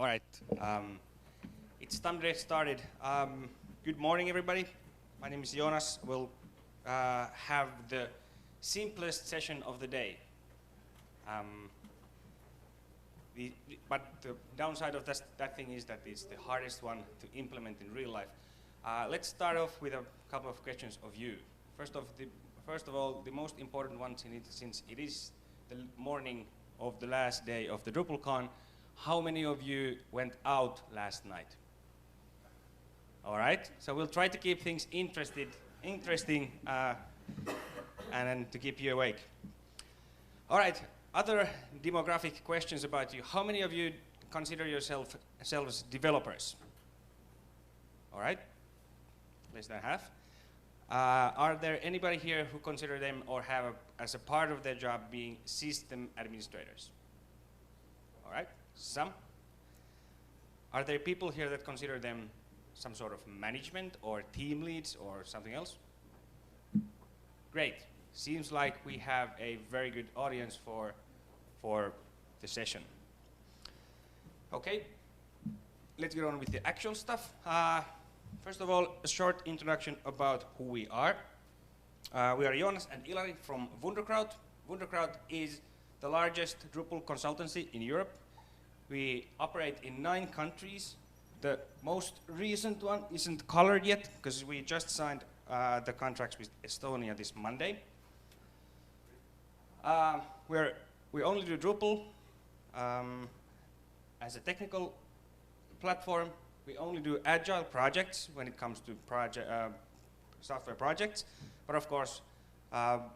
All right, it's time to get started. Good morning, everybody. My name is Jonas. We'll have the simplest session of the day. But the downside of that thing is that it's the hardest one to implement in real life. Let's start off with a couple of questions of you. First of all, the most important one, since it is the morning of the last day of the DrupalCon, how many of you went out last night? All right, so we'll try to keep things interesting and then to keep you awake. All right, other demographic questions about you. How many of you consider yourselves developers? All right, less than half. Are there anybody here who consider them or have as a part of their job being system administrators? All right, some. Are there people here that consider them some sort of management or team leads or something else? Great. Seems like we have a very good audience for the session. Okay, let's get on with the actual stuff. First of all, a short introduction about who we are. We are Jonas and Ilari from Wunderkraut. Wunderkraut is the largest Drupal consultancy in Europe. We operate in 9 countries. The most recent one isn't colored yet because we just signed the contracts with Estonia this Monday. We only do Drupal as a technical platform. We only do agile projects when it comes to software projects. But of course,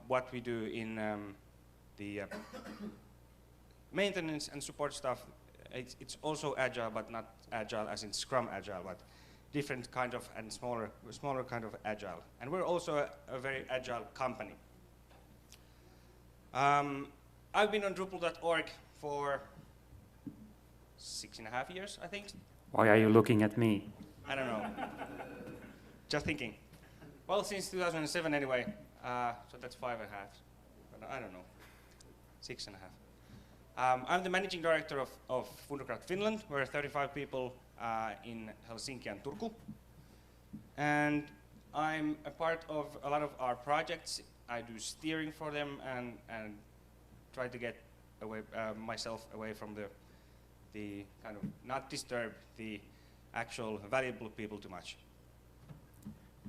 what we do in the maintenance and support stuff, it's also agile, but not agile as in Scrum agile, but different kind of and smaller kind of agile. And we're also a very agile company. I've been on Drupal.org for 6.5 years, I think. Why are you looking at me? I don't know. Just thinking. Well, since 2007 anyway, so that's 5.5. But I don't know, 6.5. I'm the managing director of Wunderkraut Finland. We're 35 people in Helsinki and Turku. And I'm a part of a lot of our projects. I do steering for them and try to get myself away from the kind of not disturb the actual valuable people too much.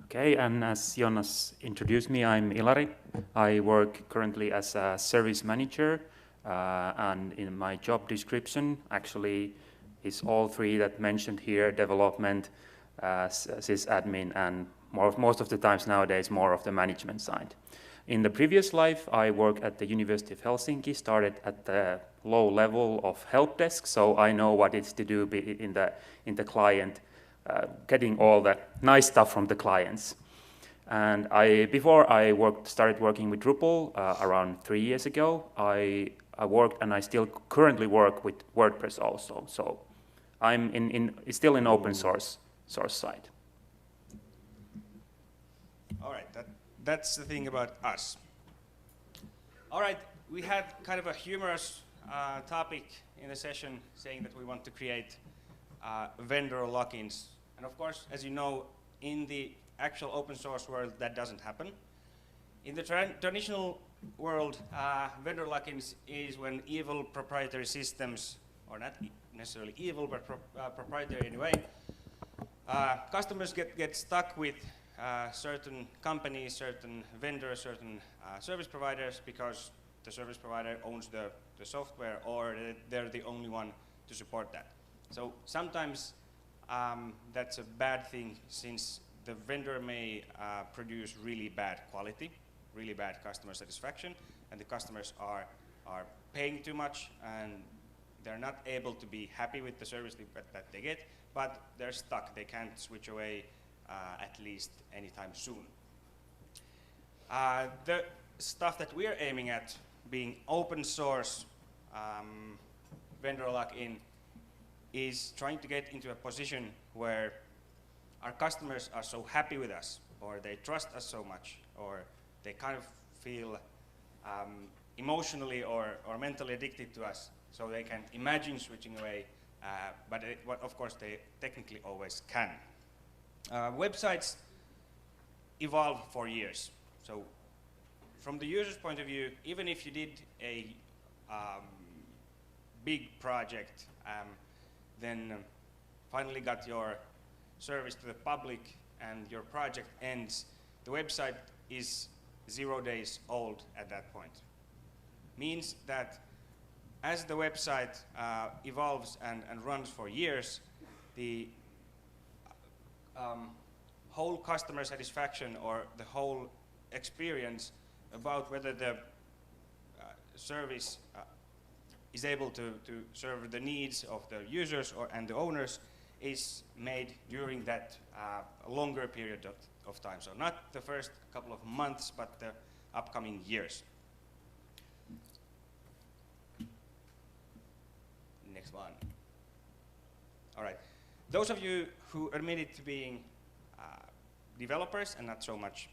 Okay, and as Jonas introduced me, I'm Ilari. I work currently as a service manager, and in my job description actually is all 3 that mentioned here: development, sysadmin, and most of the times nowadays more of the management side. In the previous life, I worked at the University of Helsinki, started at the low level of help desk, so I know what it's to do in the client, getting all the nice stuff from the clients. And before I started working with Drupal around 3 years ago, I worked and I still currently work with WordPress also. So I'm still in open source side. All right, that's the thing about us. All right, we had kind of a humorous topic in the session saying that we want to create vendor lock-ins. And of course, as you know, in the actual open source world, that doesn't happen. In the traditional world, vendor lock-ins is when evil proprietary systems, or not necessarily evil, but proprietary anyway, customers get stuck with certain companies, certain vendors, certain service providers because the service provider owns the software or they're the only one to support that. So sometimes that's a bad thing since the vendor may produce really bad quality, really bad customer satisfaction, and the customers are paying too much and they're not able to be happy with the service that they get, but they're stuck. They can't switch away at least anytime soon. The stuff that we're aiming at being open source vendor lock-in is trying to get into a position where our customers are so happy with us, or they trust us so much, or they kind of feel emotionally or mentally addicted to us, so they can imagine switching away but of course they technically always can. Websites evolve for years. So from the user's point of view, even if you did a big project, then finally got your service to the public and your project ends, the website is 0 days old at that point. Means that as the website evolves and runs for years, the whole customer satisfaction or the whole experience about whether the service is able to serve the needs of the users and the owners is made during that longer period of time. So not the first couple of months, but the upcoming years. Next one. All right. Those of you who admitted to being developers and not so much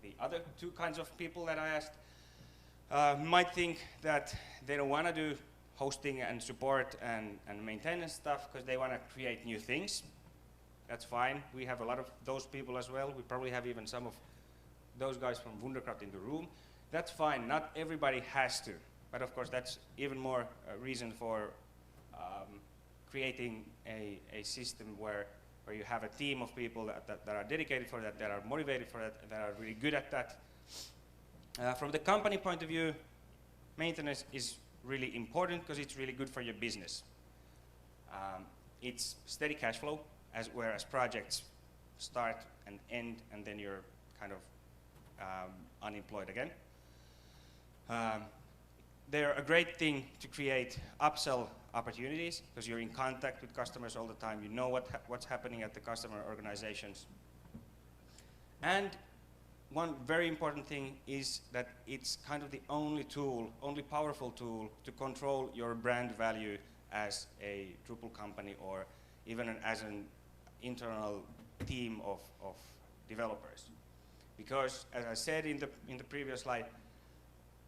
the other two kinds of people that I asked might think that they don't want to do hosting and support and maintenance stuff because they want to create new things. That's fine. We have a lot of those people as well. We probably have even some of those guys from Wunderkraft in the room. That's fine. Not everybody has to. But of course, that's even more reason for creating a system where you have a team of people that are dedicated for that are motivated for that are really good at that. From the company point of view, maintenance is really important because it's really good for your business. It's steady cash flow, whereas projects start and end, and then you're kind of unemployed again. They're a great thing to create upsell opportunities because you're in contact with customers all the time. You know what's happening at the customer organizations. And one very important thing is that it's kind of the only powerful tool to control your brand value as a Drupal company or even as an internal team of developers. Because as I said in the previous slide,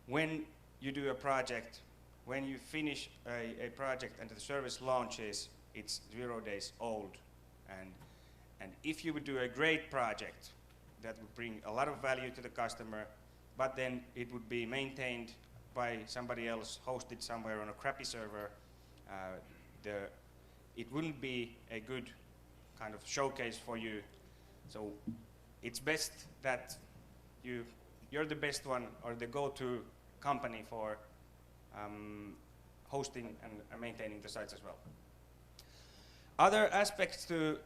when you do a project, when you finish a project and the service launches, it's 0 days old. And if you would do a great project that would bring a lot of value to the customer, but then it would be maintained by somebody else, hosted somewhere on a crappy server, it wouldn't be a good kind of showcase for you. So it's best that you're the best one or the go-to company for hosting and maintaining the sites as well. Other aspects to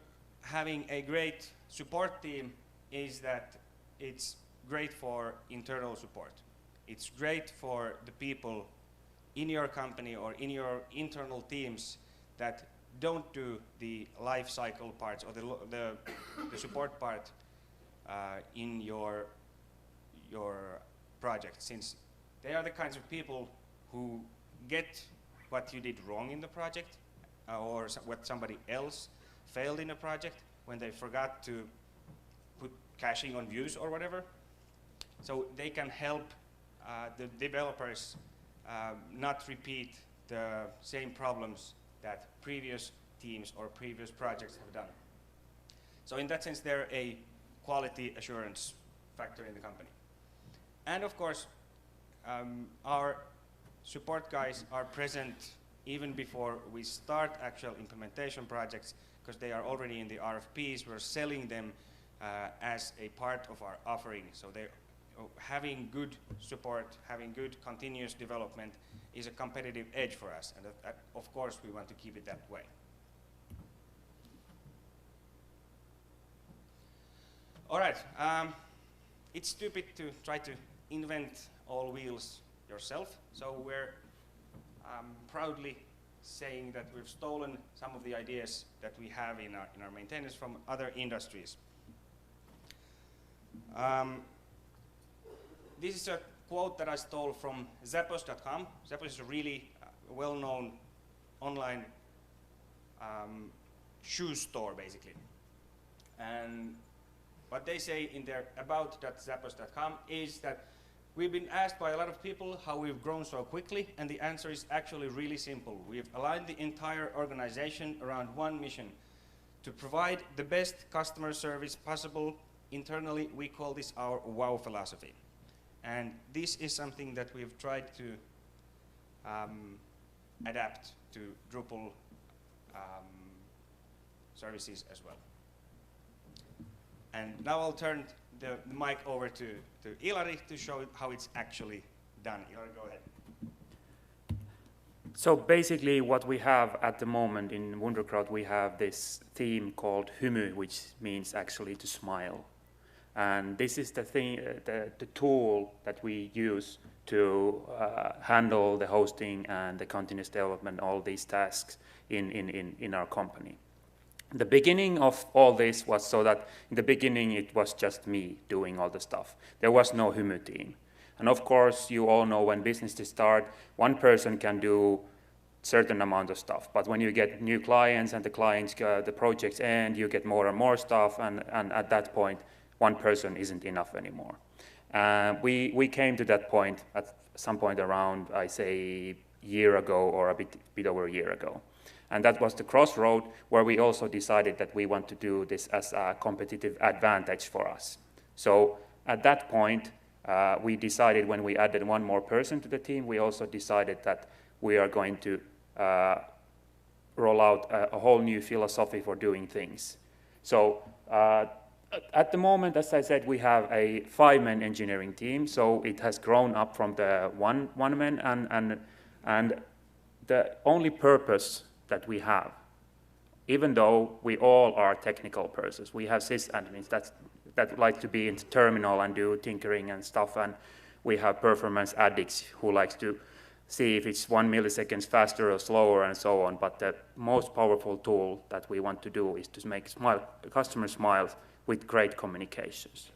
having a great support team is that it's great for internal support. It's great for the people in your company or in your internal teams that don't do the life cycle parts or the support part in your project, since they are the kinds of people who get what you did wrong in the project or what somebody else failed in a project when they forgot to put caching on views or whatever. So they can help the developers not repeat the same problems that previous teams or previous projects have done. So in that sense, they're a quality assurance factor in the company. And of course, our support guys are present even before we start actual implementation projects because they are already in the RFPs. We're selling them as a part of our offering. So having good support, having good continuous development is a competitive edge for us. And of course, we want to keep it that way. All right. It's stupid to try to invent all wheels yourself. So we're proudly saying that we've stolen some of the ideas that we have in our maintenance from other industries. This is a quote that I stole from Zappos.com. Zappos is a really well-known online shoe store, basically. And what they say in their about.zappos.com is that We've been asked by a lot of people how we've grown so quickly, and the answer is actually really simple. We've aligned the entire organization around one mission: to provide the best customer service possible. Internally, we call this our WOW philosophy. And this is something that we've tried to adapt to Drupal services as well. And now I'll turn the mic over to Ilari to show how it's actually done. Ilari, go ahead. So basically what we have at the moment in Wunderkraut, we have this theme called Hymy, which means actually to smile. And this is the thing, the tool that we use to handle the hosting and the continuous development, all these tasks in our company. The beginning of all this was so that in the beginning it was just me doing all the stuff. There was no Hymy team. And of course, you all know when businesses start, one person can do certain amount of stuff. But when you get new clients and the projects end, you get more and more stuff, and at that point, one person isn't enough anymore. We came to that point at some point around, I say, a year ago or a bit over a year ago. And that was the crossroad where we also decided that we want to do this as a competitive advantage for us. So at that point, we decided when we added one more person to the team, we also decided that we are going to roll out a whole new philosophy for doing things. So at the moment, as I said, we have a 5-man engineering team, so it has grown up from the one man, and the only purpose that we have, even though we all are technical persons, we have sysadmins that like to be in the terminal and do tinkering and stuff, and we have performance addicts who likes to see if it's 1 millisecond faster or slower and so on. But the most powerful tool that we want to do is to make the customer smile with great communications.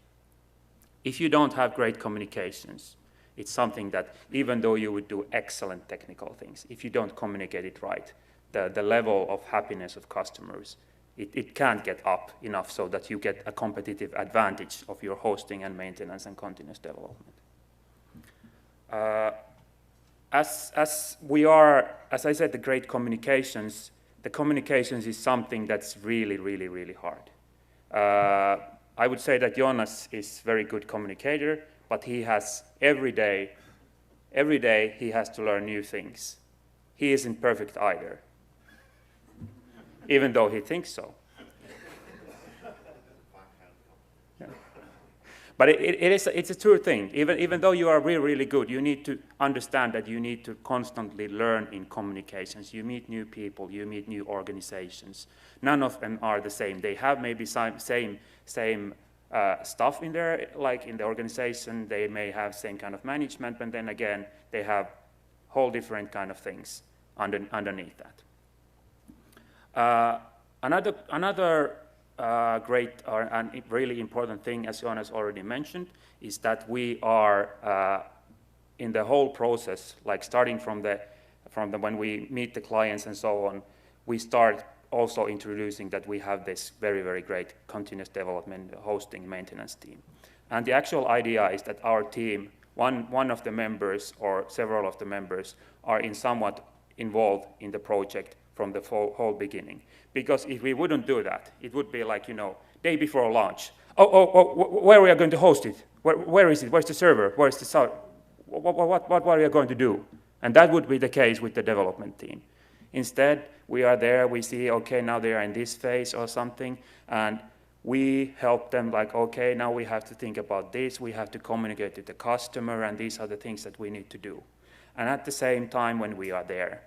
If you don't have great communications, it's something that even though you would do excellent technical things, if you don't communicate it right, the level of happiness of customers, it can't get up enough so that you get a competitive advantage of your hosting and maintenance and continuous development. As we are, as I said, the great communications, the communications is something that's really, really, really hard. I would say that Jonas is a very good communicator, but he has every day he has to learn new things. He isn't perfect either, even though he thinks so. Yeah. But it's a true thing. Even though you are really, really good, you need to understand that you need to constantly learn in communications. You meet new people, you meet new organizations. None of them are the same. They have maybe same stuff in there, like in the organization. They may have same kind of management, but then again, they have whole different kind of things underneath that. Another great and really important thing, as Jonas already mentioned, is that we are in the whole process, like starting from the when we meet the clients and so on, we start also introducing that we have this very, very great continuous development hosting maintenance team. And the actual idea is that our team, one of the members or several of the members are somewhat involved in the project from the whole beginning. Because if we wouldn't do that, it would be like, day before launch. Where are we going to host it? Where is it? Where's the server? Where's the server? What are we going to do? And that would be the case with the development team. Instead, we are there, we see, okay, now they are in this phase or something, and we help them like, okay, now we have to think about this, we have to communicate to the customer, and these are the things that we need to do. And at the same time, when we are there,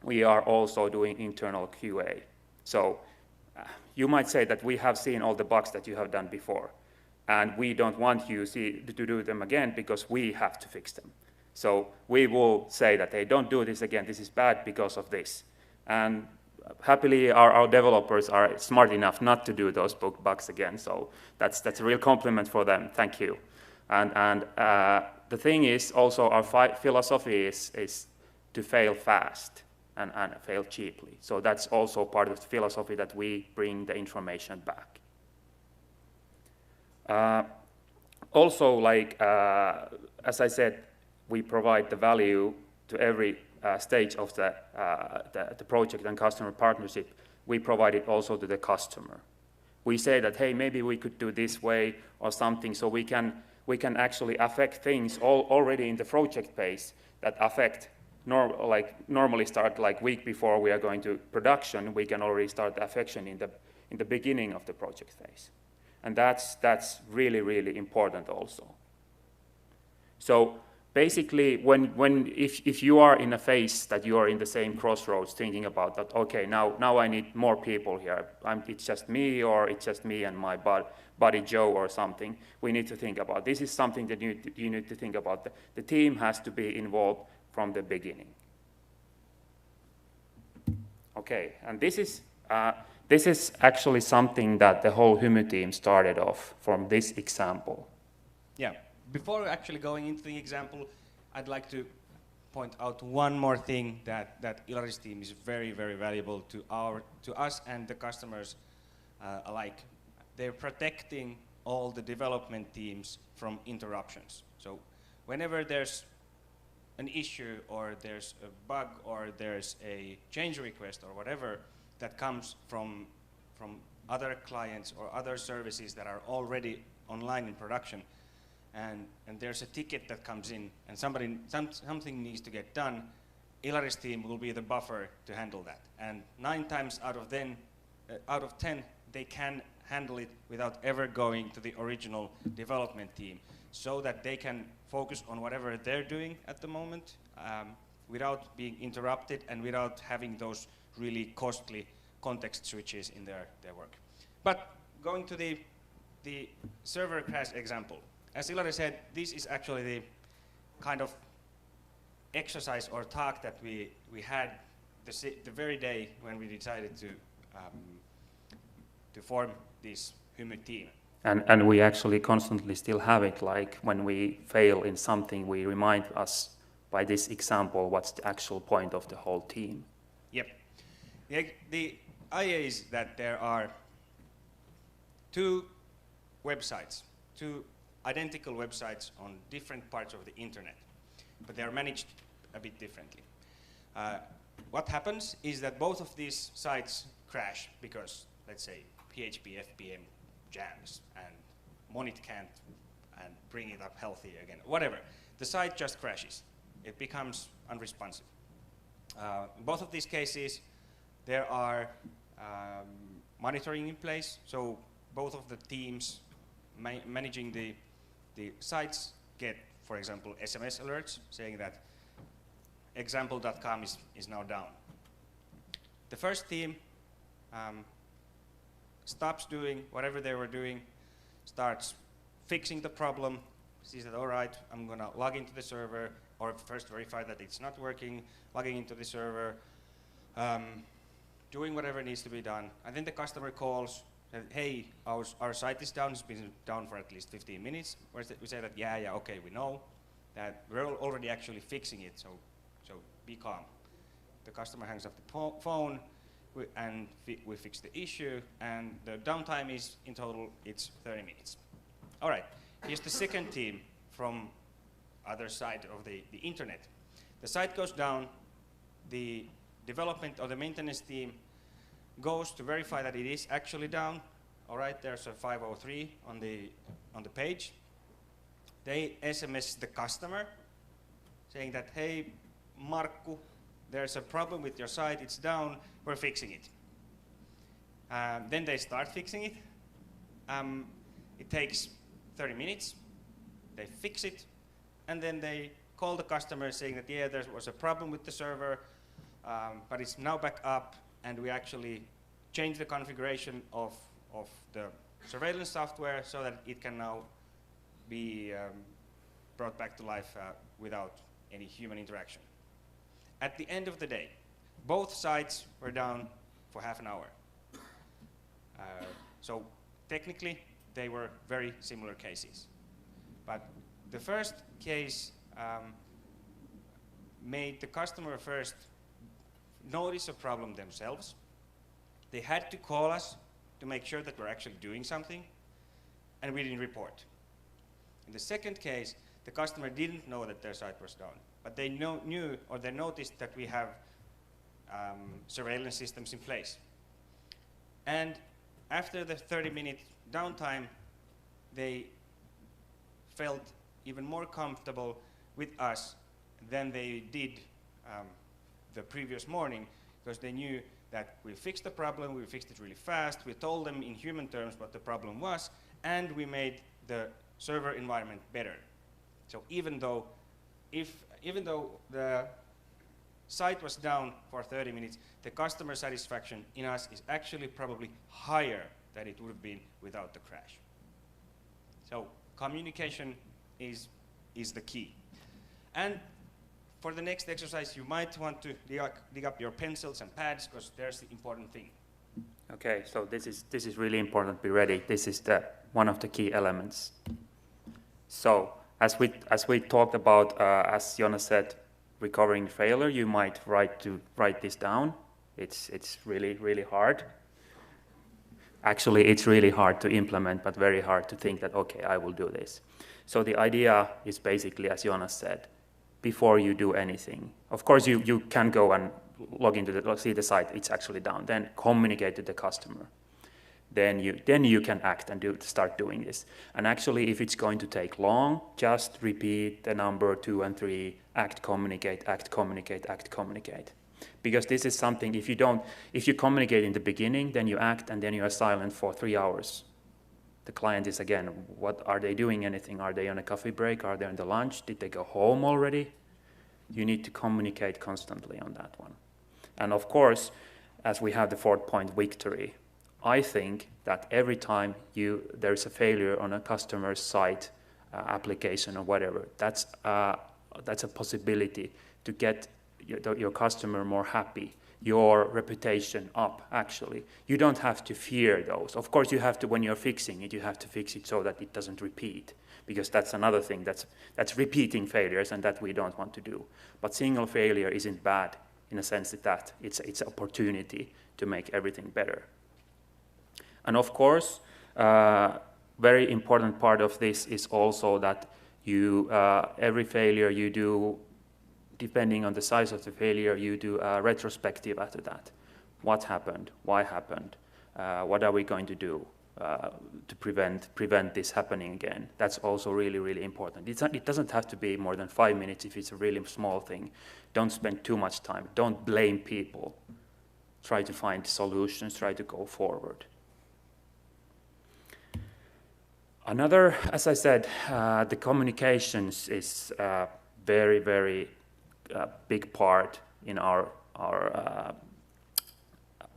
we are also doing internal QA. So you might say that we have seen all the bugs that you have done before, and we don't want you to do them again because we have to fix them. So we will say that, hey, don't do this again, this is bad because of this. And happily, our developers are smart enough not to do those bugs again, so that's a real compliment for them, thank you. And the thing is, also our philosophy is to fail fast and fail cheaply. So that's also part of the philosophy that we bring the information back. Also, like as I said, we provide the value to every stage of the project and customer partnership. We provide it also to the customer. We say that, hey, maybe we could do this way or something, so we can actually affect things already in the project phase that affect, normally start like week before we are going to production. We can already start the affection in the beginning of the project phase. And that's really, really important also. So basically, if you are in a phase that you are in the same crossroads thinking about that, okay, now I need more people here. It's just me, or it's just me and my buddy Joe or something. We need to think about this is something that you need to think about. The team has to be involved from the beginning. Okay, and this is actually something that the whole Hymy team started off from this example. Yeah. Before actually going into the example, I'd like to point out one more thing that Ilari's team is very, very valuable to us and the customers alike. They're protecting all the development teams from interruptions. So whenever there's an issue or there's a bug or there's a change request or whatever that comes from other clients or other services that are already online in production, and there's a ticket that comes in and something needs to get done, Ilari's team will be the buffer to handle that. And 9 times out of 10, they can handle it without ever going to the original development team, so that they can focus on whatever they're doing at the moment without being interrupted and without having those really costly context switches in their work. But going to the server crash example, as Ilari said, this is actually the kind of exercise or talk that we had the very day when we decided to form this Hymy team. And we actually constantly still have it, like when we fail in something, we remind us by this example what's the actual point of the whole team. Yep. The idea is that there are 2 websites, 2 identical websites on different parts of the internet, but they are managed a bit differently. What happens is that both of these sites crash because, let's say, PHP FPM jams and Monit can't and bring it up healthy again, whatever. The site just crashes. It becomes unresponsive. In both of these cases, there are monitoring in place, so both of the teams managing the sites get, for example, SMS alerts saying that example.com is now down. The first team stops doing whatever they were doing, starts fixing the problem, sees that, all right, I'm going to log into the server, or first verify that it's not working, logging into the server, doing whatever needs to be done. And then the customer calls, and, hey, our site is down, it's been down for at least 15 minutes. We say that, yeah, okay, we know that we're already actually fixing it, so be calm. The customer hangs up the phone, and we fix the issue, and the downtime is, in total, it's 30 minutes. All right, here's the second team from other side of the internet. The site goes down, the development or the maintenance team goes to verify that it is actually down. All right, there's a 503 on the page. They SMS the customer saying that, hey, Markku, there's a problem with your site, it's down, we're fixing it. Then they start fixing it. It takes 30 minutes, they fix it, and then they call the customer saying that, yeah, there was a problem with the server, but it's now back up, and we actually change the configuration of the surveillance software so that it can now be brought back to life without any human interaction. At the end of the day, both sites were down for half an hour. So technically, they were very similar cases. But the first case made the customer first notice a problem themselves. They had to call us to make sure that we're actually doing something, and we didn't report. In the second case, the customer didn't know that their site was down, but they knew or they noticed that we have surveillance systems in place. And after the 30-minute downtime, they felt even more comfortable with us than they did the previous morning, because they knew that we fixed the problem, we fixed it really fast, we told them in human terms what the problem was, and we made the server environment better. So even though the site was down for 30 minutes, the customer satisfaction in us is actually probably higher than it would have been without the crash. So communication is the key. And for the next exercise, you might want to dig up your pencils and pads, because there's the important thing. Okay, so this is really important. Be ready. This is one of the key elements. So as we talked about, as Jonas said, recovering failure, you might write this down. It's really hard. Actually, it's really hard to implement, but very hard to think that, okay, I will do this. So the idea is basically, as Jonas said, before you do anything. Of course, you can go and log into see the site, it's actually down. Then communicate to the customer. Then you can act and start doing this. And actually, if it's going to take long, just repeat the number 2 and 3, act, communicate, act, communicate, act, communicate. Because this is something, if you communicate in the beginning, then you act, and then you are silent for 3 hours. The client is again, what are they doing anything? Are they on a coffee break? Are they on the lunch? Did they go home already? You need to communicate constantly on that one. And of course, as we have the 4th point, victory, I think that every time there's a failure on a customer's site, application or whatever, that's a possibility to get your customer more happy, your reputation up, actually. You don't have to fear those. Of course, you have to, when you're fixing it, you have to fix it so that it doesn't repeat, because that's another thing, that's repeating failures, and that we don't want to do. But single failure isn't bad in a sense that it's an opportunity to make everything better. And of course, very important part of this is also that every failure you do, depending on the size of the failure, you do a retrospective after that. What happened? Why happened? What are we going to do to prevent this happening again? That's also really important. It doesn't have to be more than 5 minutes if it's a really small thing. Don't spend too much time. Don't blame people. Try to find solutions. Try to go forward. Another, as I said, the communications is very big part in our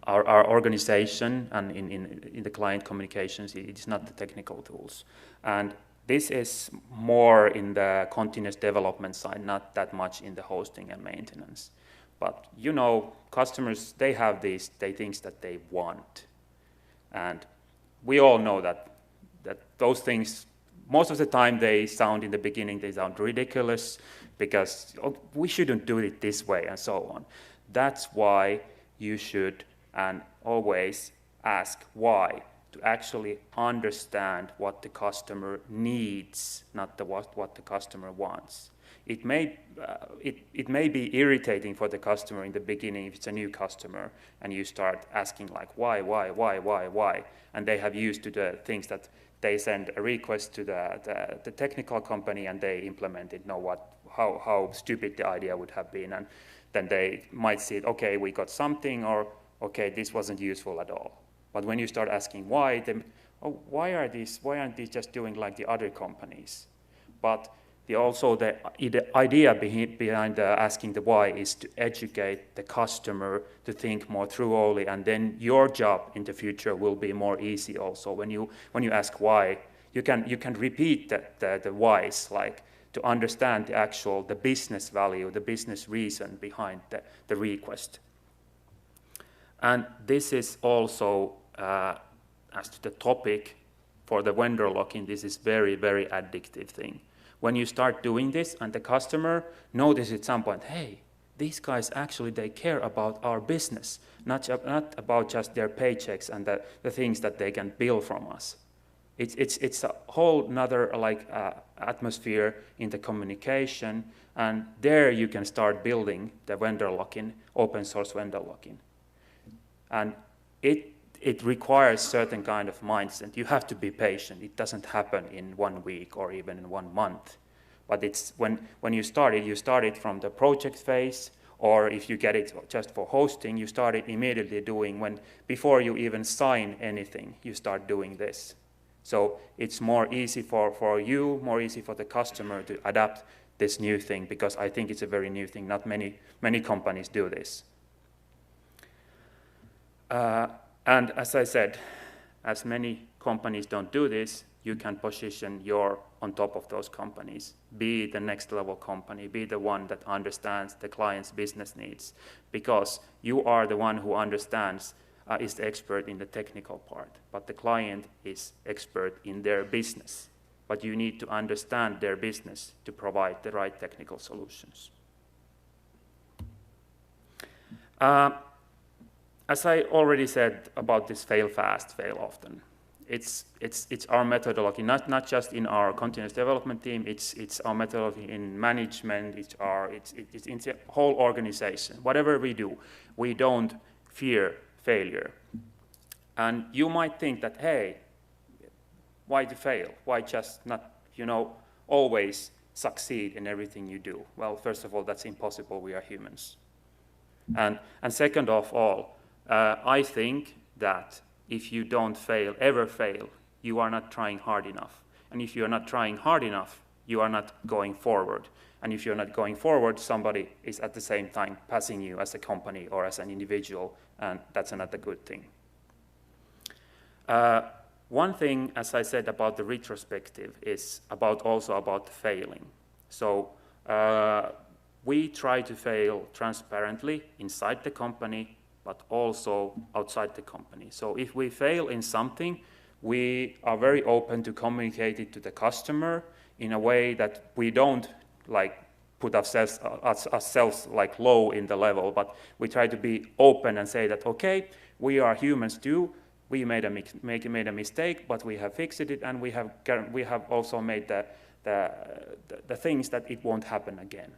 organization and in the client communications. It is not the technical tools, and this is more in the continuous development side, not that much in the hosting and maintenance. But you know, customers, they have these things that they want, and we all know that those things, most of the time they sound in the beginning, they sound ridiculous, because we shouldn't do it this way and so on. That's why you should and always ask why, to actually understand what the customer needs, not what the customer wants. It may be irritating for the customer in the beginning if it's a new customer and you start asking like why, and they have used to the things that they send a request to the technical company and they implement it, know how stupid the idea would have been, and then they might see it, okay, we got something, or okay, this wasn't useful at all. But when you start asking why, why aren't these just doing like the other companies? But the idea behind asking the why is to educate the customer to think more thoroughly, and then your job in the future will be more easy also. When you ask why, you can repeat the whys, like to understand the business value, the business reason behind the request. And this is also, as to the topic for the vendor lock-in, this is very addictive thing. When you start doing this and the customer notices at some point, hey, these guys actually, they care about our business, not about just their paychecks and the things that they can bill from us. It's a whole another like atmosphere in the communication, and there you can start building the vendor lock-in, open source vendor lock-in. And it requires certain kind of mindset. You have to be patient. It doesn't happen in 1 week or even in 1 month. But it's when you start it from the project phase, or if you get it just for hosting, you start it immediately doing before you even sign anything, you start doing this. So it's more easy for you, more easy for the customer to adapt this new thing, because I think it's a very new thing. Not many companies do this. And as I said, as many companies don't do this, you can position on top of those companies. Be the next level company, be the one that understands the client's business needs, because you are the one who understands, is the expert in the technical part, but the client is expert in their business. But you need to understand their business to provide the right technical solutions. As I already said about this fail fast, fail often, it's our methodology, not just in our continuous development team, it's our methodology in management, it's in the whole organization. Whatever we do, we don't fear failure. And you might think that, hey, why to fail? Why just not, always succeed in everything you do? Well, first of all, that's impossible. We are humans. And second of all, I think that if you don't ever fail, you are not trying hard enough. And if you're not trying hard enough, you are not going forward. And if you're not going forward, somebody is at the same time passing you as a company or as an individual, and that's not a good thing. One thing, as I said, about the retrospective is also about failing. So we try to fail transparently inside the company, but also outside the company. So if we fail in something, we are very open to communicate it to the customer in a way that we don't put ourselves low in the level, but we try to be open and say that, okay, we are humans too. We made a mistake, but we have fixed it, and we have also made the things that it won't happen again.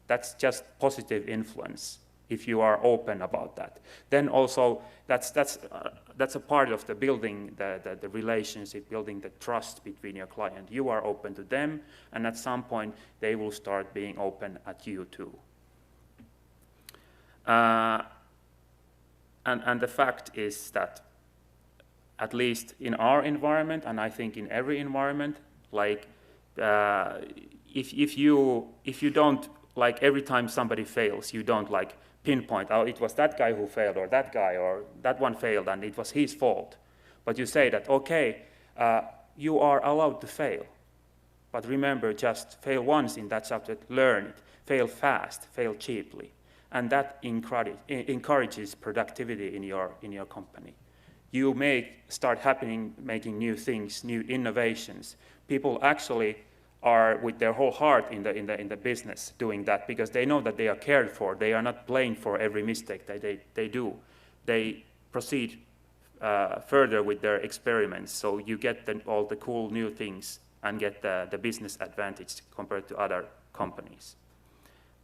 That's just positive influence if you are open about that. Then also that's a part of the building the relationship, building the trust between your client. You are open to them, and at some point they will start being open at you too. And the fact is that, at least in our environment, and I think in every environment, if you don't, every time somebody fails, you don't pinpoint, oh, it was that guy who failed, or that guy, or that one failed, and it was his fault. But you say that, okay, you are allowed to fail. But remember, just fail once in that subject, learn it, fail fast, fail cheaply. And that encourages productivity in your company. You may start making new things, new innovations. People actually are with their whole heart in the business doing that, because they know that they are cared for. They are not blamed for every mistake that they do. They proceed further with their experiments, so you get all the cool new things and get the business advantage compared to other companies.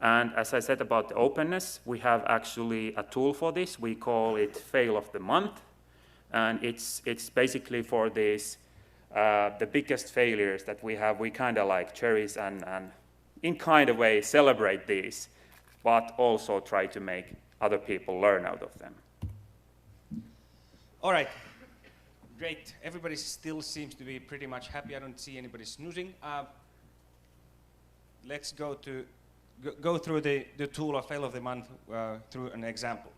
And as I said about the openness, we have actually a tool for this. We call it Fail of the Month. And it's basically for this, the biggest failures that we have, we kind of cherish and in kind of way celebrate these, but also try to make other people learn out of them. All right, great. Everybody still seems to be pretty much happy. I don't see anybody snoozing. Let's go through the tool of Fail of the Month through an example.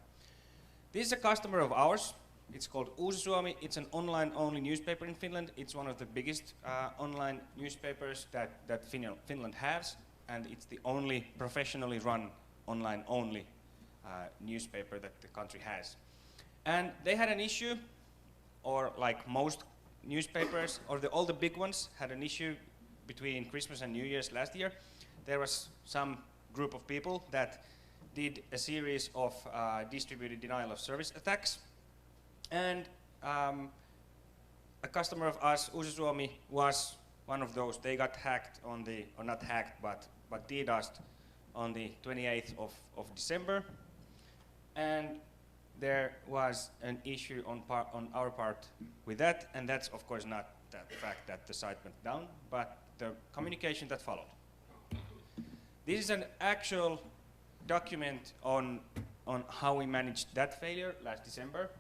This is a customer of ours. It's called Uusi Suomi. It's an online-only newspaper in Finland. It's one of the biggest online newspapers that Finland has, and it's the only professionally run online-only newspaper that the country has. And they had an issue, or like most newspapers, or all the big ones had an issue between Christmas and New Year's last year. There was some group of people that did a series of distributed denial of service attacks. And a customer of us, Uusi Suomi, was one of those. They got hacked on the, or not hacked, but DDoSed on the 28th of December. And there was an issue on our part with that, and that's of course not the fact that the site went down, but the communication that followed. This is an actual document on how we managed that failure last December.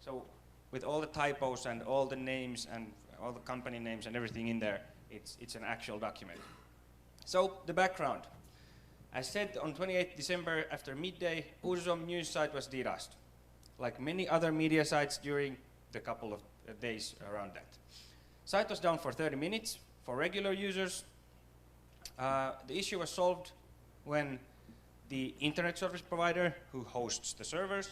So with all the typos and all the names and all the company names and everything in there, it's an actual document. So the background. As said, on 28th December after midday, Uusi Suomi news site was DDoSed, like many other media sites during the couple of days around that. Site was down for 30 minutes for regular users. The issue was solved when the internet service provider, who hosts the servers,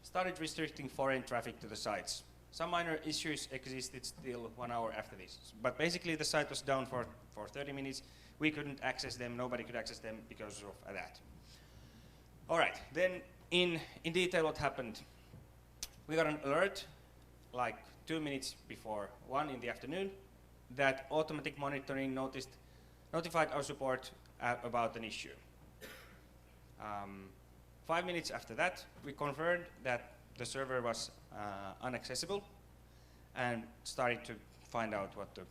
started restricting foreign traffic to the sites. Some minor issues existed still 1 hour after this. But basically the site was down for 30 minutes. We couldn't access them, nobody could access them because of that. All right, then in detail what happened. We got an alert like 2 minutes before 1 in the afternoon that automatic monitoring notified our support about an issue. 5 minutes after that, we confirmed that the server was inaccessible and started to find out what the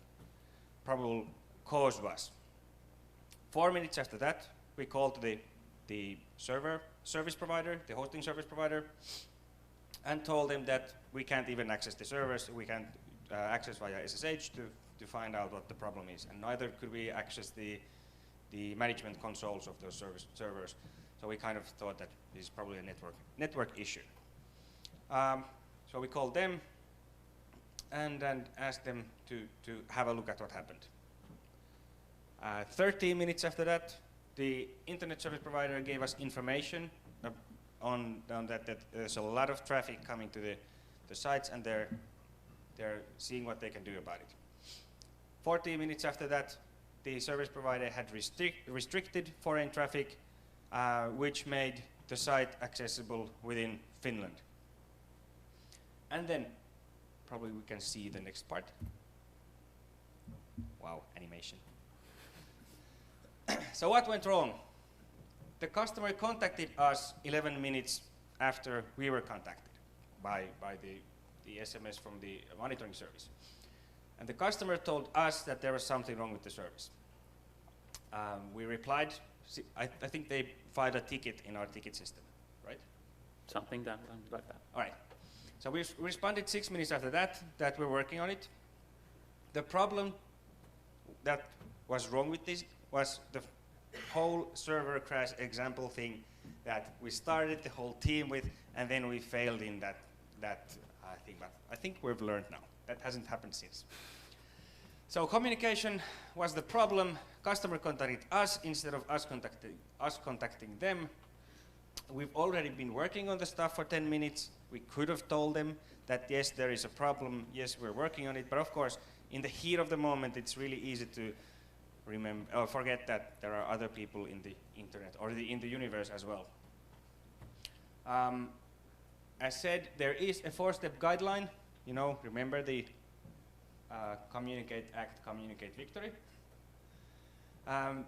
probable cause was. 4 minutes after that, we called the service provider, the hosting service provider, and told them that we can't even access the servers, we can't access via SSH to find out what the problem is, and neither could we access the management consoles of those servers. So we kind of thought that this is probably a network issue. So we called them and asked them to have a look at what happened. 13 minutes after that, the internet service provider gave us information on that there's a lot of traffic coming to the sites, and they're seeing what they can do about it. 14 minutes after that, the service provider had restricted foreign traffic, which made the site accessible within Finland. And then, probably we can see the next part. Wow, animation. So what went wrong? The customer contacted us 11 minutes after we were contacted by the SMS from the monitoring service. And the customer told us that there was something wrong with the service. We replied, I think they filed a ticket in our ticket system, right? Something like that. All right. So we responded 6 minutes after that we're working on it. The problem that was wrong with this was the whole server crash example thing that we started the whole team with, and then we failed in that thing. But I think we've learned now. That hasn't happened since. So communication was the problem. Customer contacted us instead of us contacting them. We've already been working on the stuff for 10 minutes. We could have told them that yes, there is a problem, yes, we're working on it, but of course, in the heat of the moment, it's really easy to remember or forget that there are other people in the internet or in the universe as well. As said, there is a 4-step guideline. You know, remember the communicate, act, communicate, victory.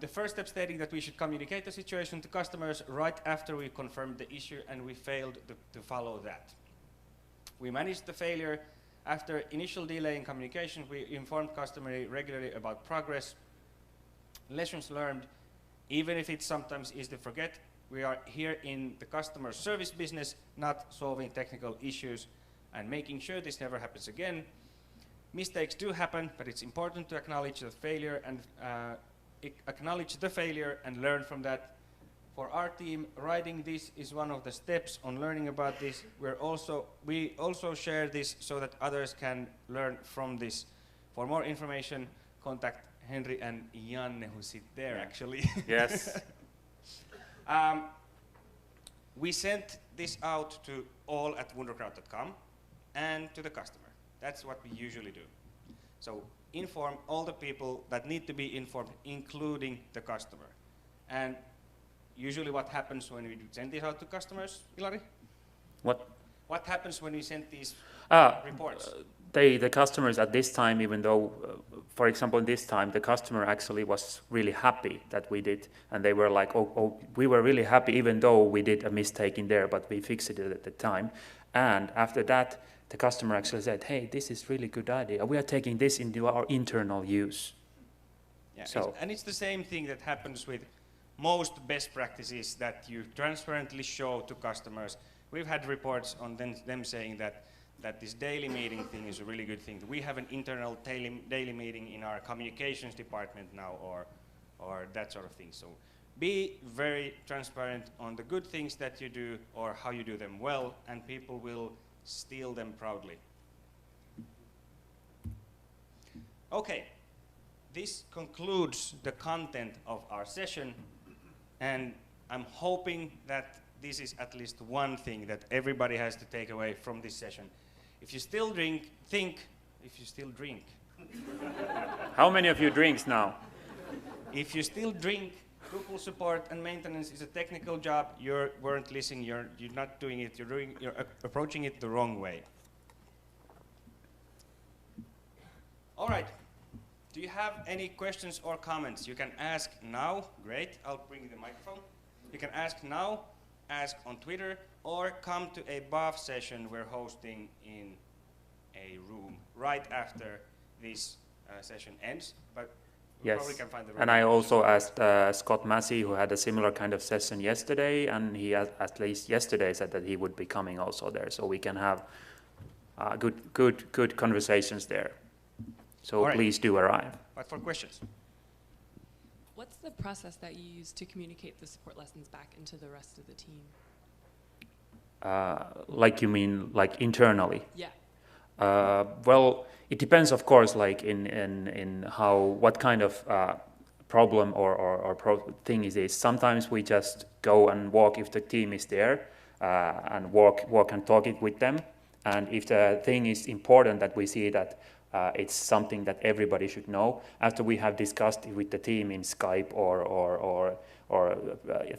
The first step stating that we should communicate the situation to customers right after we confirmed the issue, and we failed to follow that. We managed the failure. After initial delay in communication, we informed customers regularly about progress. Lessons learned, even if it sometimes is to forget, we are here in the customer service business, not solving technical issues and making sure this never happens again. Mistakes do happen, but it's important to acknowledge the failure and learn from that. For our team, writing this is one of the steps on learning about this. We also share this so that others can learn from this. For more information, contact Henry and Janne, who sit there actually. Yes. We sent this out to all at wunderkraut.com and to the customer. That's what we usually do. So inform all the people that need to be informed, including the customer. And usually what happens when we send this out to customers, Ilari? What? What happens when we send these reports? the customers at this time, even though, for example, this time, the customer actually was really happy that we did, and they were like, oh, we were really happy even though we did a mistake in there, but we fixed it at the time. And after that, the customer actually said, hey, this is really good idea. We are taking this into our internal use. Yeah, so. And it's the same thing that happens with most best practices that you transparently show to customers. We've had reports on them saying that this daily meeting thing is a really good thing. We have an internal daily meeting in our communications department now, or that sort of thing. So be very transparent on the good things that you do or how you do them well, and people will steal them proudly. Okay, this concludes the content of our session, and I'm hoping that this is at least one thing that everybody has to take away from this session. If you still drink, if you still drink. How many of you drinks now? If you still drink, Drupal support and maintenance is a technical job. You weren't listening, you're not doing it, you're approaching it the wrong way. All right, do you have any questions or comments? You can ask now, great, I'll bring you the microphone. You can ask now, ask on Twitter, or come to a BAF session we're hosting in a room right after this session ends. But we yes, probably can find the room. And I also asked Scott Massey, who had a similar kind of session yesterday, and he at least yesterday said that he would be coming also there, so we can have good conversations there. So right. Please do arrive. But for questions. What's the process that you use to communicate the support lessons back into the rest of the team? Like you mean like internally? Yeah. Well, it depends, of course, like in how what kind of problem or thing is this. Sometimes we just go and walk if the team is there and walk and talk it with them. And if the thing is important that we see that it's something that everybody should know, after we have discussed it with the team in Skype or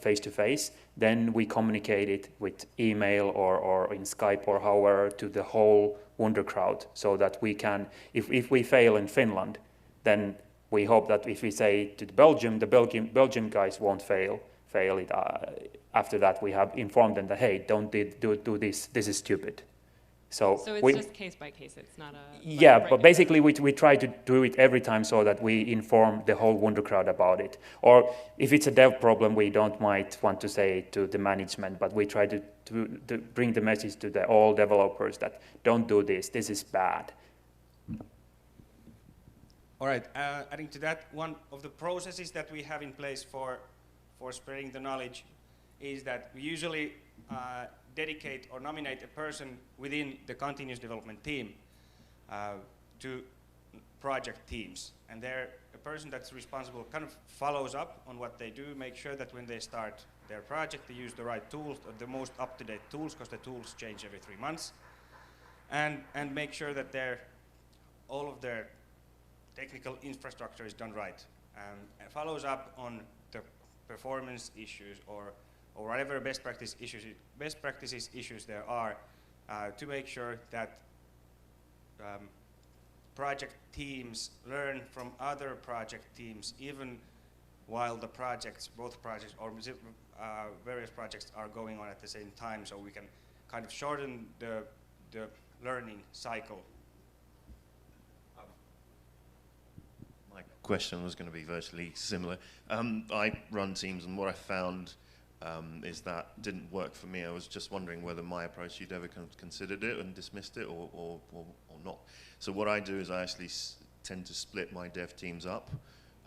face-to-face, then we communicate it with email or in Skype or however to the whole Wonder crowd, so that we can, if we fail in Finland, then we hope that if we say to the Belgium guys won't fail it. After that, we have informed them that, hey, don't do this. This is stupid. So it's just case by case. It's not a... Yeah, but basically we try to do it every time so that we inform the whole Wonder crowd about it. Or if it's a dev problem, we might want to say it to the management, but we try to bring the message to all developers that don't do this. This is bad. All right. Adding to that, one of the processes that we have in place for spreading the knowledge is that we usually dedicate or nominate a person within the continuous development team to project teams. And they're a person that's responsible, kind of follows up on what they do, make sure that when they start their project, they use the right tools, the most up-to-date tools, because the tools change every 3 months, and make sure that all of their technical infrastructure is done right, and follows up on the performance issues or whatever best practices issues there are, to make sure that project teams learn from other project teams, even while the both projects or various projects are going on at the same time, so we can kind of shorten the learning cycle. My question was going to be virtually similar. I run teams, and what I found is that didn't work for me. I was just wondering whether my approach, you'd ever considered it and dismissed it or not. So what I do is I actually tend to split my dev teams up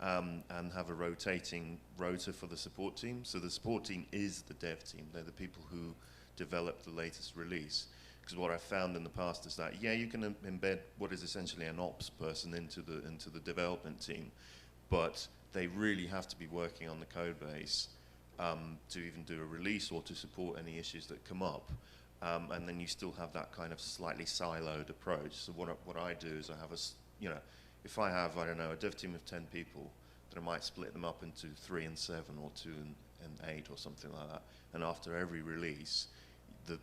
and have a rotating rota for the support team. So the support team is the dev team. They're the people who develop the latest release. Because what I've found in the past is that, yeah, you can embed what is essentially an ops person into the development team, but they really have to be working on the code base to even do a release or to support any issues that come up. And then you still have that kind of slightly siloed approach. So what I do is I have if I have, I don't know, a dev team of 10 people, then I might split them up into 3 and 7 or 2 and 8 or something like that. And after every release, the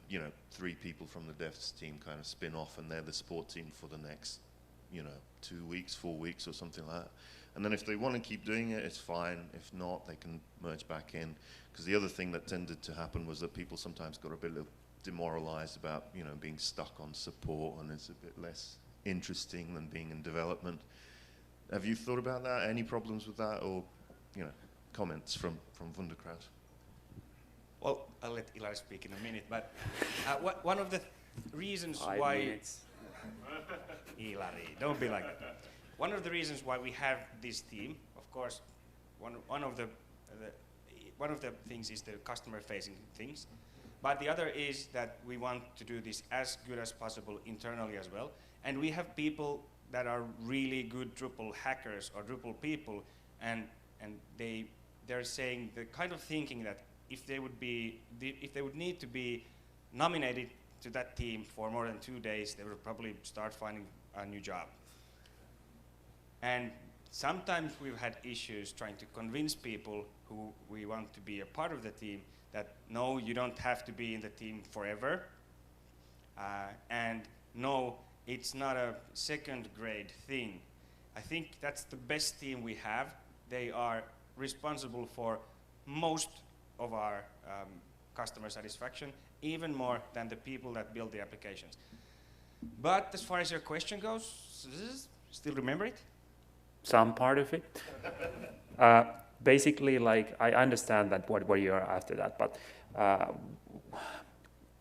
3 people from the devs team kind of spin off, and they're the support team for the next 2 weeks, 4 weeks, or something like that. And then if they want to keep doing it, it's fine. If not, they can merge back in. Because the other thing that tended to happen was that people sometimes got a bit demoralized about being stuck on support, and it's a bit less interesting than being in development. Have you thought about that? Any problems with that, or comments from Wunderkraut? Well, I'll let Ilari speak in a minute, but one of the reasons 5 why minutes. Ilari, don't be like that. One of the reasons why we have this team, of course, one of the things is the customer-facing things, but the other is that we want to do this as good as possible internally as well, and we have people that are really good Drupal hackers or Drupal people, and they're saying the kind of thinking that if they would need to be nominated to that team for more than 2 days, they would probably start finding a new job. And sometimes we've had issues trying to convince people who we want to be a part of the team that no, you don't have to be in the team forever, and no, it's not a second-grade thing. I think that's the best team we have. They are responsible for most of our customer satisfaction, even more than the people that build the applications. But as far as your question goes, still remember it? Some part of it. Basically, like, I understand that what you're after that, but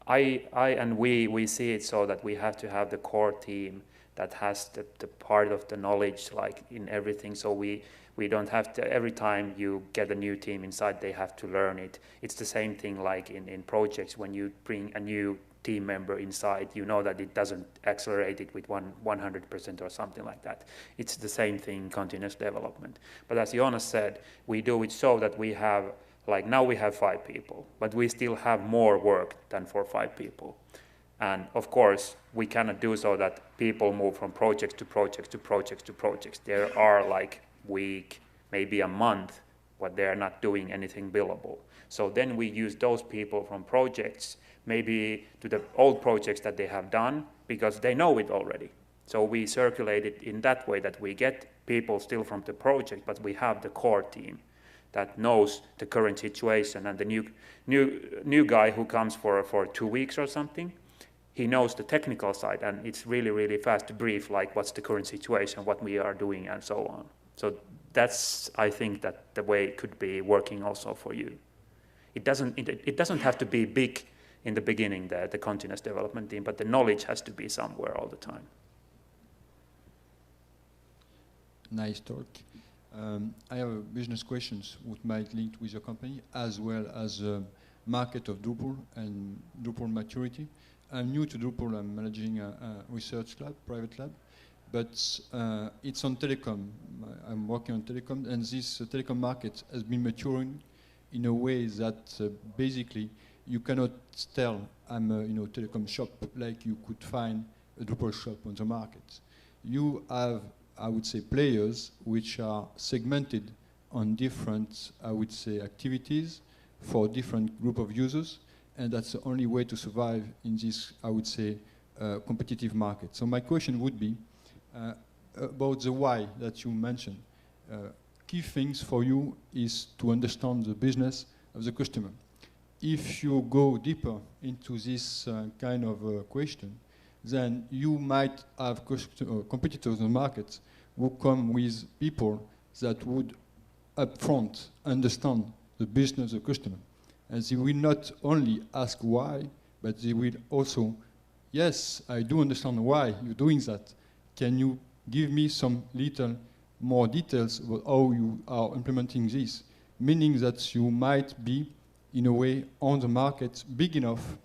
we see it so that we have to have the core team that has the part of the knowledge, like, in everything. So we don't have to, every time you get a new team inside, they have to learn it. It's the same thing like in projects. When you bring a new team member inside, you know that it doesn't accelerate it with 100% or something like that. It's the same thing in continuous development. But as Jonas said, we do it so that we have, like, now we have 5 people, but we still have more work than for 5 people. And of course, we cannot do so that people move from projects to projects to projects to projects. There are like week, maybe a month, but they are not doing anything billable. So then we use those people from projects, maybe to the old projects that they have done, because they know it already. So we circulate it in that way that we get people still from the project, but we have the core team that knows the current situation, and the new guy who comes for 2 weeks or something, he knows the technical side, and it's really, really fast to brief, like, what's the current situation, what we are doing, and so on. So that's, I think, that the way it could be working also for you. It doesn't have to be big in the beginning, the continuous development team, but the knowledge has to be somewhere all the time. Nice talk. I have business questions which might link with your company, as well as market of Drupal and Drupal maturity. I'm new to Drupal. I'm managing a research lab, private lab, but it's on telecom. I'm working on telecom, and this telecom market has been maturing in a way that basically you cannot tell I'm a telecom shop like you could find a Drupal shop on the market. You have, I would say, players which are segmented on different, I would say, activities for different group of users, and that's the only way to survive in this, I would say, competitive market. So my question would be about the why that you mentioned. Key things for you is to understand the business of the customer. If you go deeper into this kind of question, then you might have competitors in the market who come with people that would upfront understand the business of the customer. And they will not only ask why, but they will also, yes, I do understand why you're doing that. Can you give me some little more details about how you are implementing this? Meaning that you might be, in a way, on the market big enough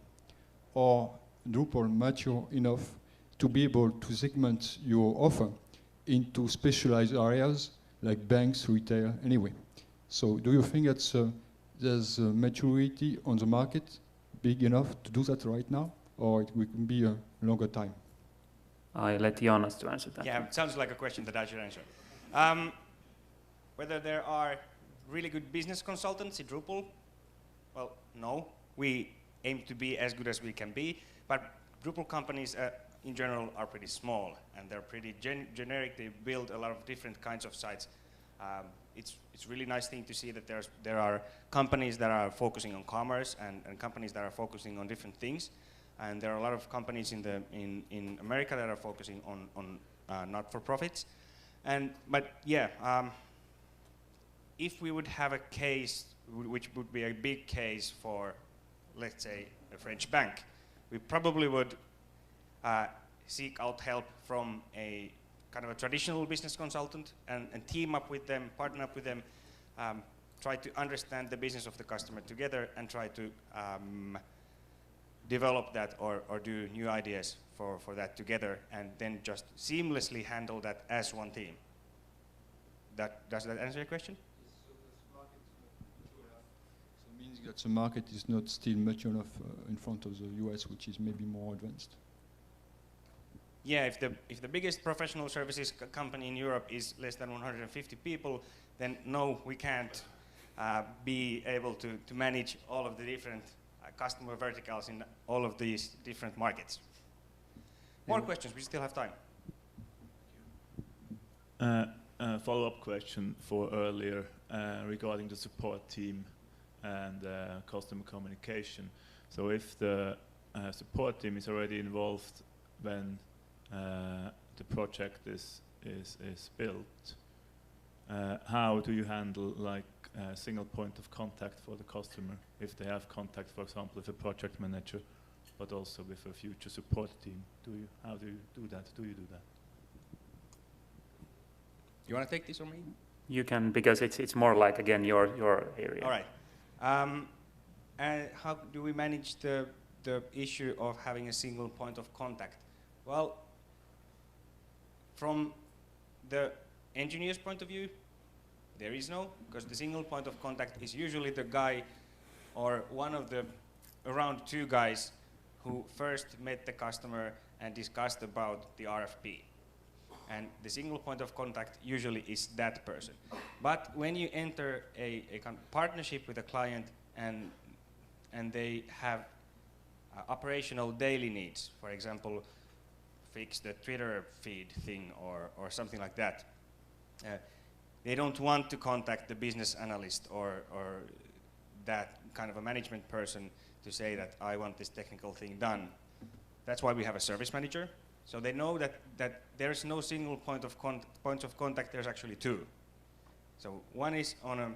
or Drupal mature enough to be able to segment your offer into specialized areas like banks, retail, anyway. So do you think that there's maturity on the market big enough to do that right now, or it will be a longer time? I let Jonas to answer that. Yeah, it sounds like a question that I should answer. Whether there are really good business consultants in Drupal, well, no. We aim to be as good as we can be, but Drupal companies in general are pretty small, and they're pretty generic. They build a lot of different kinds of sites. It's really nice thing to see that there are companies that are focusing on commerce and companies that are focusing on different things, and there are a lot of companies in America that are focusing on not-for-profits. But yeah, if we would have a case which would be a big case for, let's say, a French bank, we probably would seek out help from a kind of a traditional business consultant and team up with them, partner up with them, try to understand the business of the customer together and try to develop that or do new ideas for that together, and then just seamlessly handle that as one team. Does that answer your question? So it means that the market is not still mature enough in front of the US, which is maybe more advanced. Yeah, if the biggest professional services company in Europe is less than 150 people, then no, we can't be able to manage all of the different customer verticals in all of these different markets. More questions, we still have time. Follow-up question for earlier regarding the support team and customer communication. So if the support team is already involved when the project is built, how do you handle like a single point of contact for the customer if they have contact, for example, with a project manager, but also with a future support team? How do you do that? Do you do that? You want to take this or me? You can, because it's more like, again, your area. All right. And how do we manage the issue of having a single point of contact? Well, from the engineer's point of view, there is no, because the single point of contact is usually the guy or one of the around two guys who first met the customer and discussed about the RFP. And the single point of contact usually is that person. But when you enter a kind of partnership with a client and they have operational daily needs, for example, fix the Twitter feed thing or something like that, they don't want to contact the business analyst or that kind of a management person to say that I want this technical thing done. That's why we have a service manager. So they know that there's no single points of contact, there's actually two. So one is on a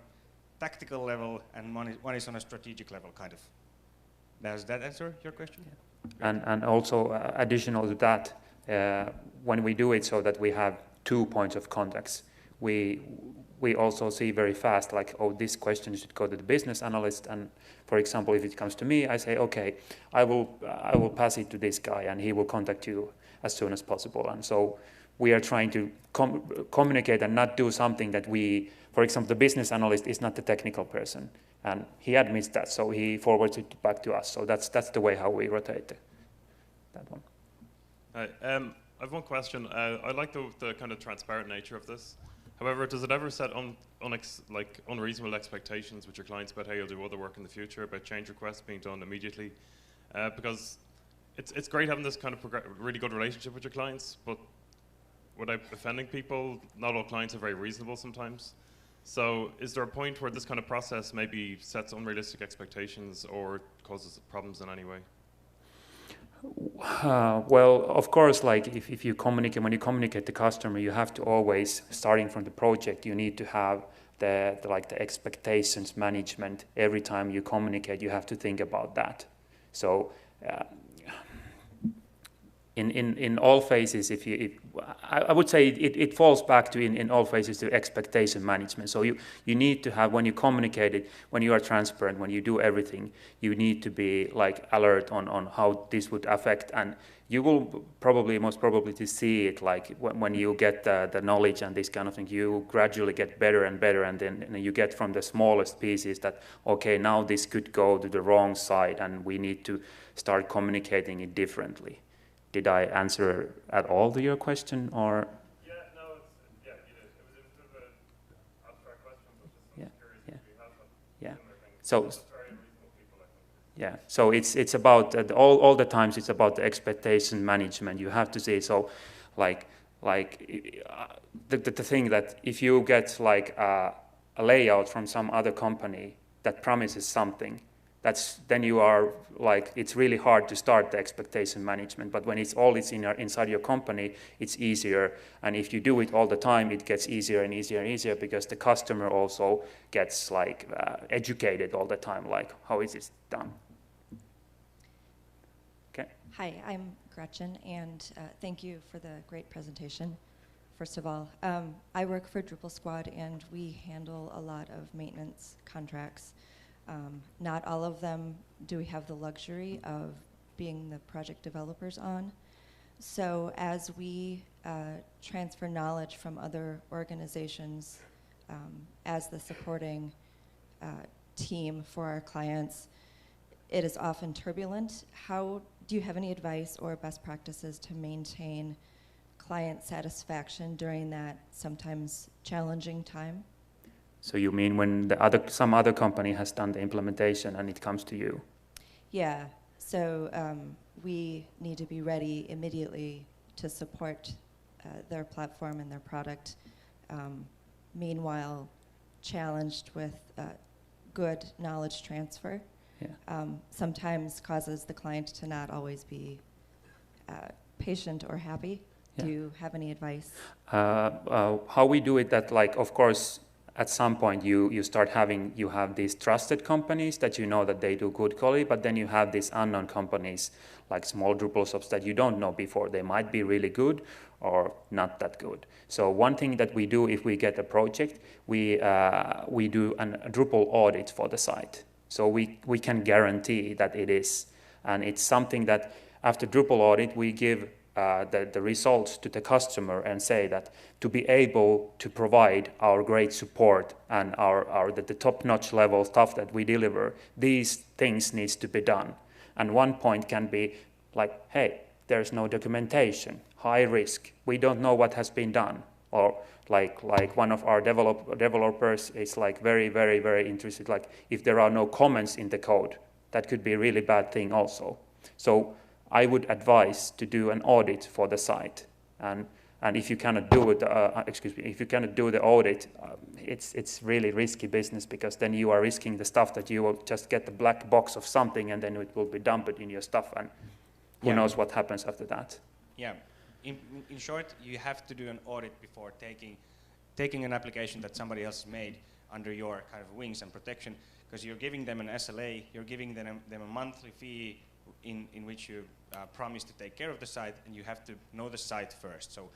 tactical level and one is on a strategic level, kind of. Does that answer your question? Yeah. And also additional to that, when we do it so that we have 2 points of contacts, we also see very fast, like, oh, this question should go to the business analyst, and for example, if it comes to me, I say, okay, I will pass it to this guy, and he will contact you as soon as possible. And so we are trying to communicate and not do something that we, for example, the business analyst is not the technical person, and he admits that, so he forwards it back to us. So that's the way how we rotate that one. Hi, I have one question. I like the kind of transparent nature of this. However, does it ever set unreasonable expectations with your clients about how you'll do other work in the future, about change requests being done immediately? Because it's great having this kind of really good relationship with your clients, but without offending people, not all clients are very reasonable sometimes. So is there a point where this kind of process maybe sets unrealistic expectations or causes problems in any way? Well, of course, like if you communicate, when you communicate to customer, you have to always, starting from the project, you need to have the expectations management. Every time you communicate, you have to think about that. So in all phases, I would say it falls back to in all phases to expectation management. So you need to have, when you communicate it, when you are transparent, when you do everything, you need to be like alert on how this would affect, and you will most probably to see it like when you get the knowledge and this kind of thing, you gradually get better and better, and then you get from the smallest pieces that, okay, now this could go to the wrong side and we need to start communicating it differently. Did I answer at all to your question, or? Yeah, no, you did. It was a bit of an abstract question, but just curious if you have Yeah. similar things. So, That's very reasonable people, I think. Yeah, so it's about all the times it's about the expectation management. You have to see, so like the thing that if you get like a layout from some other company that promises something, then you are like, it's really hard to start the expectation management. But when it's inside your company, it's easier. And if you do it all the time, it gets easier and easier and easier, because the customer also gets like educated all the time, like how is this done. Okay. Hi, I'm Gretchen, and thank you for the great presentation. First of all, I work for Drupal Squad, and we handle a lot of maintenance contracts. Not all of them do we have the luxury of being the project developers on. So as we transfer knowledge from other organizations as the supporting team for our clients, it is often turbulent. How do you have any advice or best practices to maintain client satisfaction during that sometimes challenging time? So you mean when some other company has done the implementation and it comes to you? Yeah, so we need to be ready immediately to support their platform and their product. Meanwhile, challenged with good knowledge transfer. Yeah. Sometimes causes the client to not always be patient or happy. Yeah. Do you have any advice? How we do it, that like, of course, at some point you have these trusted companies that you know that they do good quality, but then you have these unknown companies like small Drupal shops that you don't know before. They might be really good or not that good. So one thing that we do if we get a project, we do a Drupal audit for the site. So we can guarantee that it is. And it's something that after Drupal audit, we give the results to the customer and say that to be able to provide our great support and the top-notch level stuff that we deliver, these things needs to be done. And one point can be like, hey, there's no documentation, high risk, we don't know what has been done. Or like one of our developers is like very, very, very interested, like if there are no comments in the code, that could be a really bad thing also. So I would advise to do an audit for the site, and if you cannot do it, if you cannot do the audit, it's really risky business, because then you are risking the stuff that you will just get the black box of something, and then it will be dumped in your stuff, and who knows what happens after that. Yeah, in short, you have to do an audit before taking an application that somebody else made under your kind of wings and protection, because you're giving them an SLA, you're giving them a monthly fee in which you promise to take care of the site, and you have to know the site first. So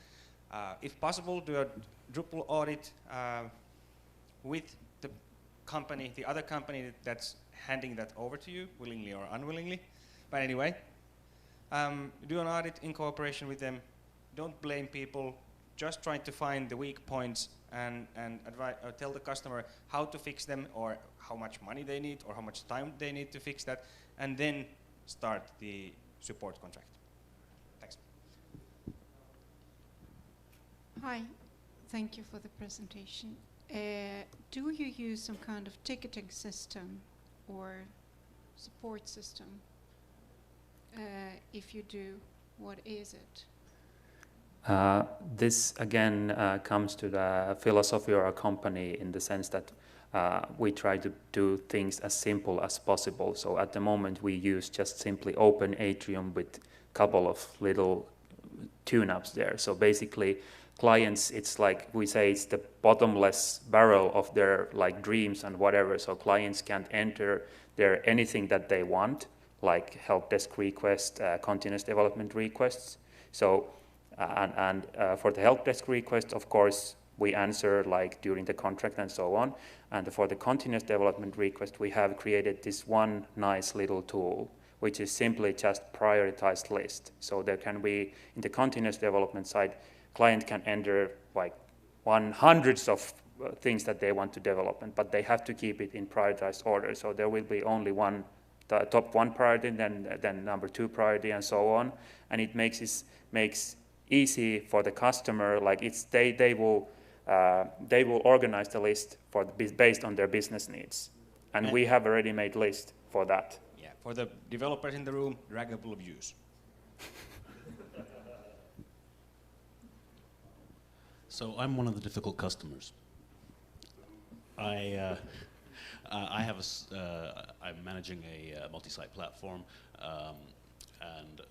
if possible, do a Drupal audit with the other company that's handing that over to you, willingly or unwillingly. But anyway, do an audit in cooperation with them. Don't blame people. Just try to find the weak points and tell the customer how to fix them, or how much money they need, or how much time they need to fix that, and then start the support contract. Thanks. Hi, thank you for the presentation. Do you use some kind of ticketing system or support system? If you do, what is it? This again comes to the philosophy of our company, in the sense that we try to do things as simple as possible. So at the moment we use just simply open Atrium with a couple of little tune-ups there. So basically clients, it's like we say, it's the bottomless barrel of their like dreams and whatever. So clients can't enter there anything that they want, like help desk requests, continuous development requests. So for the help desk request, of course, we answer like during the contract and so on. And for the continuous development request, we have created this one nice little tool, which is simply just prioritized list. So there can be, in the continuous development side, client can enter like hundreds of things that they want to develop, but they have to keep it in prioritized order. So there will be only the top one priority, then number two priority, and so on. And it makes easy for the customer, like they will organize the list based on their business needs, and we have a ready-made list for that. Yeah, for the developers in the room, draggable views. So I'm one of the difficult customers. I'm managing a multi-site platform, and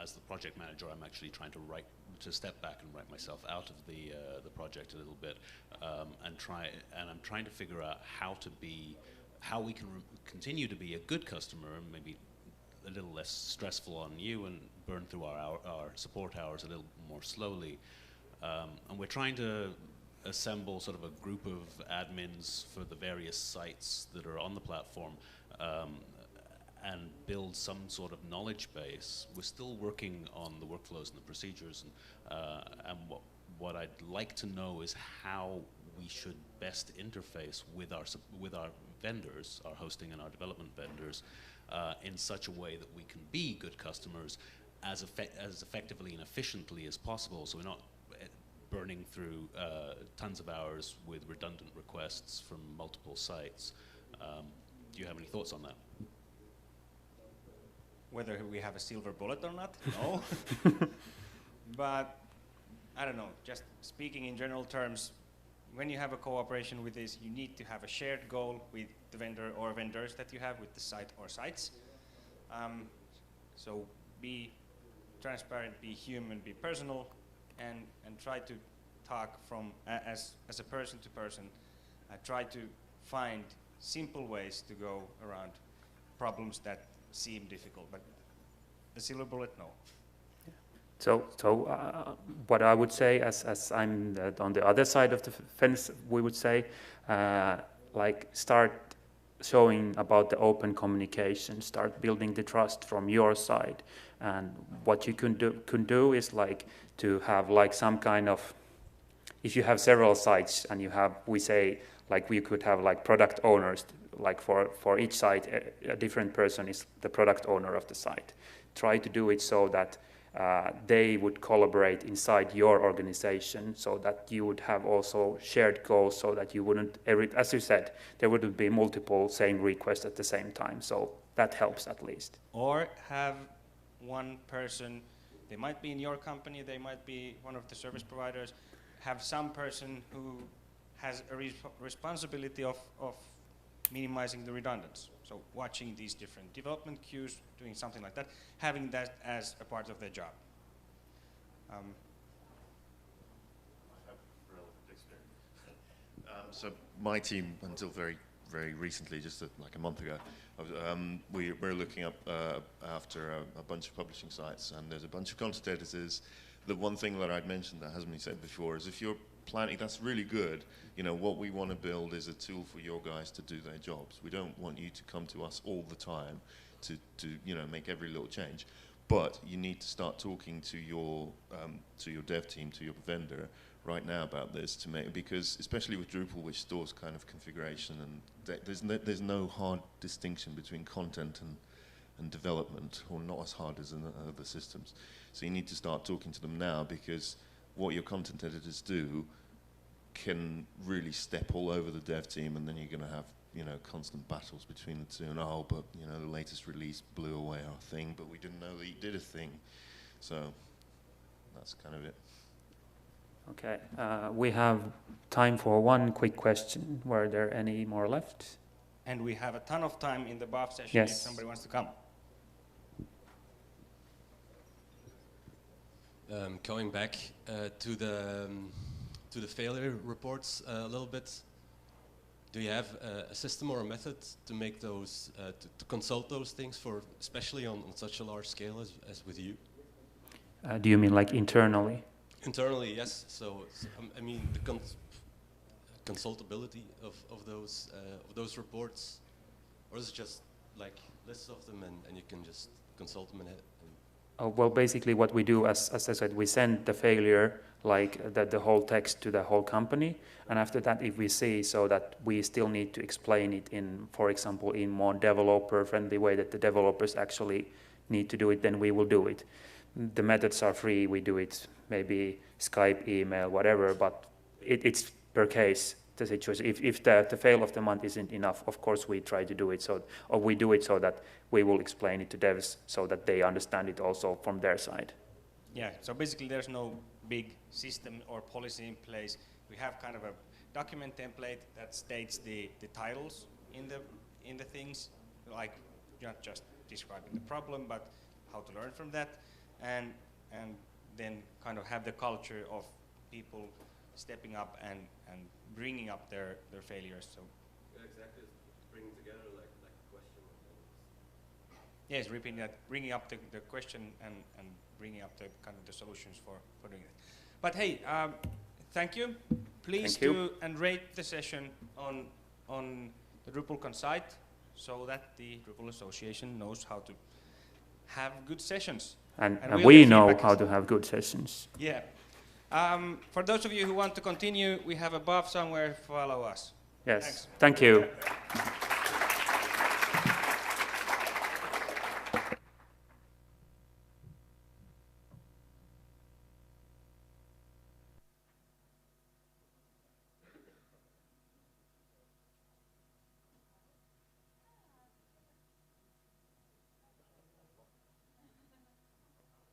as the project manager, I'm actually trying to step back and write myself out of the project a little bit, and I'm trying to figure out how we can continue to be a good customer, and maybe a little less stressful on you, and burn through our support hours a little more slowly. And we're trying to assemble sort of a group of admins for the various sites that are on the platform, and build some sort of knowledge base. We're still working on the workflows and the procedures, and what I'd like to know is how we should best interface with our vendors, our hosting and our development vendors, in such a way that we can be good customers as effectively and efficiently as possible, so we're not burning through tons of hours with redundant requests from multiple sites. Do you have any thoughts on that? Whether we have a silver bullet or not, no. But I don't know, just speaking in general terms, when you have a cooperation with this, you need to have a shared goal with the vendor or vendors that you have with the site or sites. So be transparent, be human, be personal, and try to talk from as a person to person. Try to find simple ways to go around problems that seem difficult, but the silver bullet, no. So what I would say, as I'm on the other side of the fence, we would say, like start showing about the open communication, start building the trust from your side, and what you can do is like to have like some kind of, if you have several sites and you have, we say, like we could have like product owners, like for each site, a different person is the product owner of the site. Try to do it so that they would collaborate inside your organization, so that you would have also shared goals, so that you wouldn't, as you said, there wouldn't be multiple same requests at the same time. So that helps at least. Or have one person, they might be in your company, they might be one of the service providers, have some person who has a responsibility of minimizing the redundancy. So watching these different development queues, doing something like that, having that as a part of their job. I have relevant experience. So my team, until very, very recently, just like a month ago, we're looking up after a bunch of publishing sites, and there's a bunch of content editors. The one thing that I'd mentioned that hasn't been said before is, if you're planning, that's really good. You know, what we want to build is a tool for your guys to do their jobs. We don't want you to come to us all the time to you know, make every little change. But you need to start talking to your dev team, to your vendor right now about this, to make, because especially with Drupal, which stores kind of configuration, and there's no hard distinction between content and development, or not as hard as in other systems. So you need to start talking to them now, because what your content editors do can really step all over the dev team, and then you're going to have, you know, constant battles between the two. And oh, but you know, the latest release blew away our thing, but we didn't know that you did a thing. So that's kind of it. Okay, we have time for one quick question. Were there any more left? And we have a ton of time in the BAF session, yes, if somebody wants to come. Going back to the failure reports a little bit, do you have a system or a method to make those, to consult those things for, especially on such a large scale as with you? Do you mean like internally? Internally, yes. So I mean the consultability of those reports, or is it just like lists of them and you can just consult them in it? Well, basically what we do, as I said, we send the failure, like the whole text to the whole company, and after that, if we see so that we still need to explain it in, for example, in more developer-friendly way, that the developers actually need to do it, then we will do it. The methods are free, we do it maybe Skype, email, whatever, but it's per case the situation. If the fail of the month isn't enough, of course we try to do it or we do it so that we will explain it to devs so that they understand it also from their side. Yeah, so basically there's no big system or policy in place. We have kind of a document template that states the titles in the things, like not just describing the problem, but how to learn from that, and then kind of have the culture of people stepping up and bringing up their failures. So yeah, exactly, bringing together like a question. Yes, bringing up the question and bringing up the kind of the solutions for doing it. But hey, thank you. Please do and rate the session on the DrupalCon site so that the Drupal Association knows how to have good sessions. And we know how to have good sessions. Yeah. For those of you who want to continue, we have above somewhere, follow us. Yes. Thanks. Thank you.